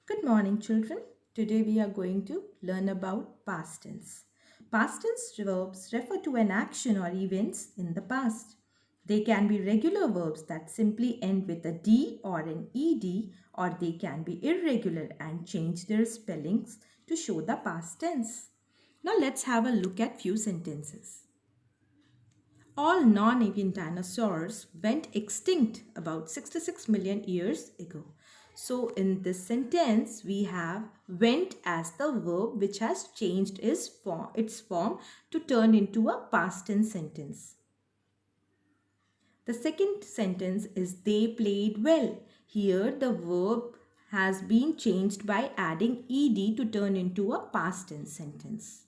Good morning, children. Today we are going to learn about past tense. Past tense verbs refer to an action or events in the past. They can be regular verbs that simply end with a D or an ED, or they can be irregular and change their spellings to show the past tense. Now let's have a look at few sentences. All non-avian dinosaurs went extinct about 66 million years ago. So in this sentence, we have went as the verb which has changed its form to turn into a past tense sentence. The second sentence is they played well. Here the verb has been changed by adding ed to turn into a past tense sentence.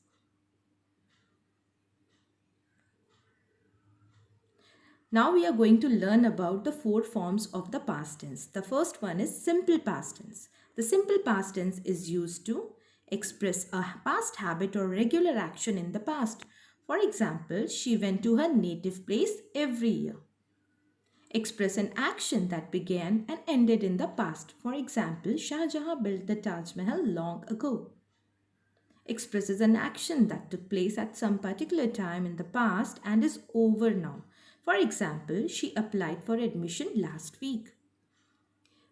Now we are going to learn about the four forms of the past tense. The first one is simple past tense. The simple past tense is used to express a past habit or regular action in the past. For example, she went to her native place every year. Express an action that began and ended in the past. For example, Shah Jahan built the Taj Mahal long ago. Expresses an action that took place at some particular time in the past and is over now. For example, she applied for admission last week.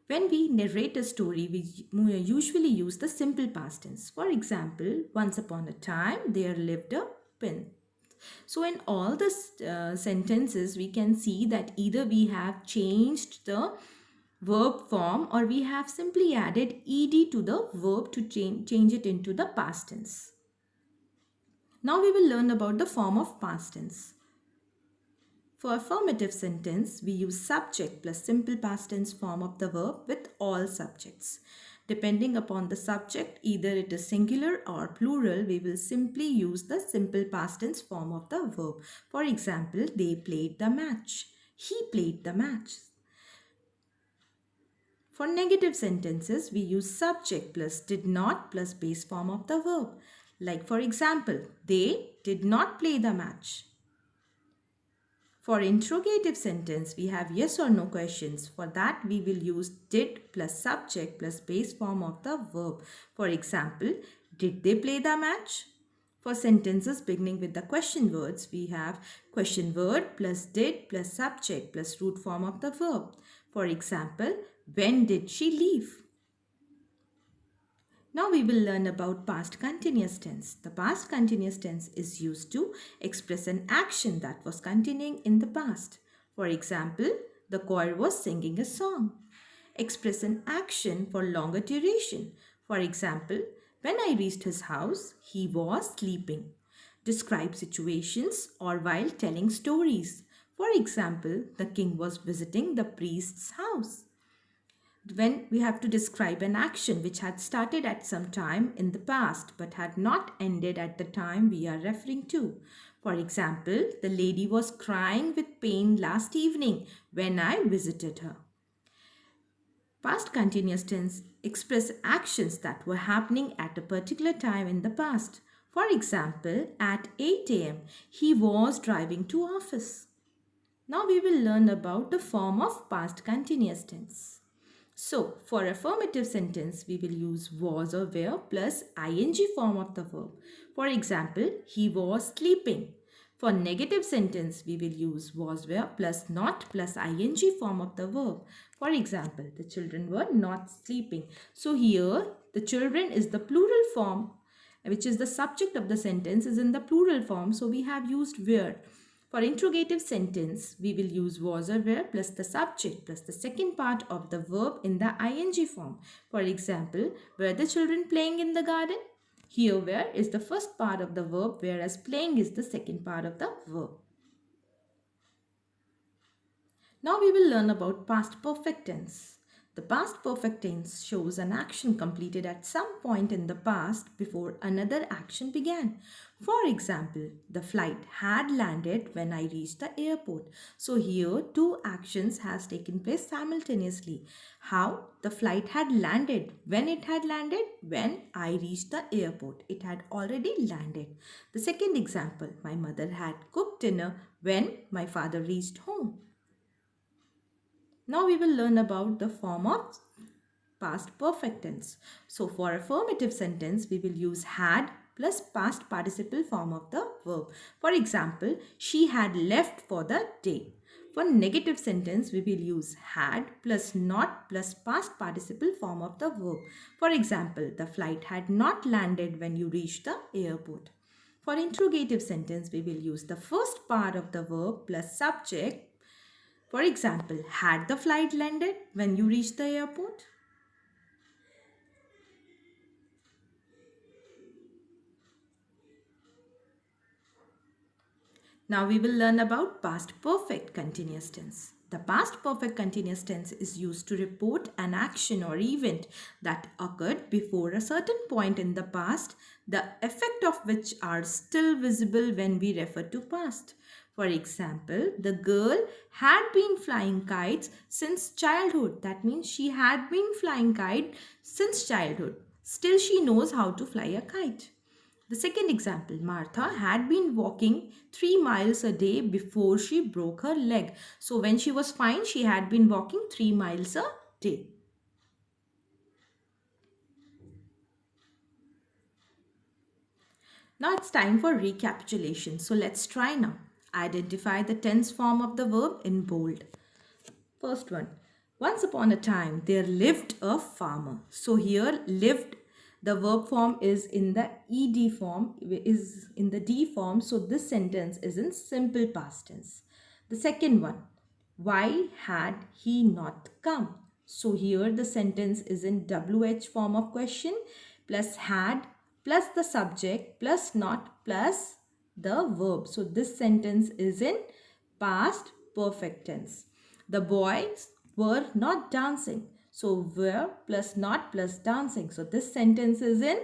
When we narrate a story, we usually use the simple past tense. For example, once upon a time, there lived a prince. So in all the sentences, we can see that either we have changed the verb form or we have simply added ed to the verb to change it into the past tense. Now we will learn about the form of past tense. For affirmative sentence, we use subject plus simple past tense form of the verb with all subjects. Depending upon the subject, either it is singular or plural, we will simply use the simple past tense form of the verb. For example, they played the match. He played the match. For negative sentences, we use subject plus did not plus base form of the verb. Like for example, they did not play the match. For interrogative sentence, we have yes or no questions. For that, we will use did plus subject plus base form of the verb. For example, did they play the match? For sentences beginning with the question words, we have question word plus did plus subject plus root form of the verb. For example, when did she leave? Now we will learn about past continuous tense. The past continuous tense is used to express an action that was continuing in the past. For example, the choir was singing a song. Express an action for longer duration. For example, when I reached his house, he was sleeping. Describe situations or while telling stories. For example, the king was visiting the priest's house. When we have to describe an action which had started at some time in the past but had not ended at the time we are referring to. For example, the lady was crying with pain last evening when I visited her. Past continuous tense express actions that were happening at a particular time in the past. For example, at 8 a.m., he was driving to office. Now we will learn about the form of past continuous tense. So, for affirmative sentence, we will use was or were plus ing form of the verb. For example, he was sleeping. For negative sentence, we will use was were plus not plus ing form of the verb. For example, the children were not sleeping. So here, the children is the plural form, which is the subject of the sentence is in the plural form. So we have used were. For interrogative sentence, we will use was or were plus the subject plus the second part of the verb in the ing form. For example, were the children playing in the garden? Here were is the first part of the verb, whereas playing is the second part of the verb. Now we will learn about past perfect tense. The past perfect tense shows an action completed at some point in the past before another action began. For example, the flight had landed when I reached the airport. So here two actions has taken place simultaneously. How? The flight had landed. When it had landed? When I reached the airport. It had already landed. The second example, my mother had cooked dinner when my father reached home. Now we will learn about the form of past perfect tense. So for affirmative sentence, we will use had plus past participle form of the verb. For example, she had left for the day. For negative sentence, we will use had plus not plus past participle form of the verb. For example, the flight had not landed when you reached the airport. For interrogative sentence, we will use the first part of the verb plus subject. For example, had the flight landed when you reached the airport? Now we will learn about past perfect continuous tense. The past perfect continuous tense is used to report an action or event that occurred before a certain point in the past, the effect of which are still visible when we refer to past. For example, the girl had been flying kites since childhood. That means she had been flying kite since childhood. Still she knows how to fly a kite. The second example, Martha had been walking 3 miles a day before she broke her leg. So when she was fine, she had been walking 3 miles a day. Now it's time for recapitulation. So let's try now. Identify the tense form of the verb in bold. First one. Once upon a time, there lived a farmer. So here, lived, the verb form is in the ed form, is in the d form. So this sentence is in simple past tense. The second one. Why had he not come? So here the sentence is in WH form of question plus had plus the subject plus not plus the verb. So this sentence is in past perfect tense. The boys were not dancing. So were plus not plus dancing. So this sentence is in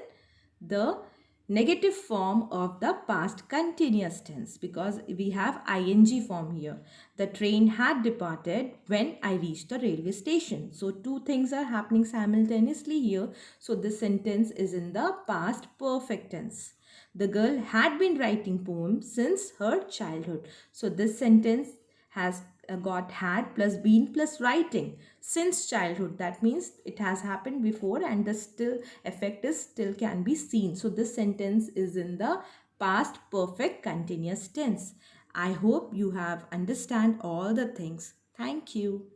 the negative form of the past continuous tense because we have ing form here. The train had departed when I reached the railway station. So two things are happening simultaneously here. So this sentence is in the past perfect tense. The girl had been writing poems since her childhood. So this sentence has got had plus been plus writing since childhood. That means it has happened before and the still effect is still can be seen. So this sentence is in the past perfect continuous tense. I hope you have understand all the things. Thank you.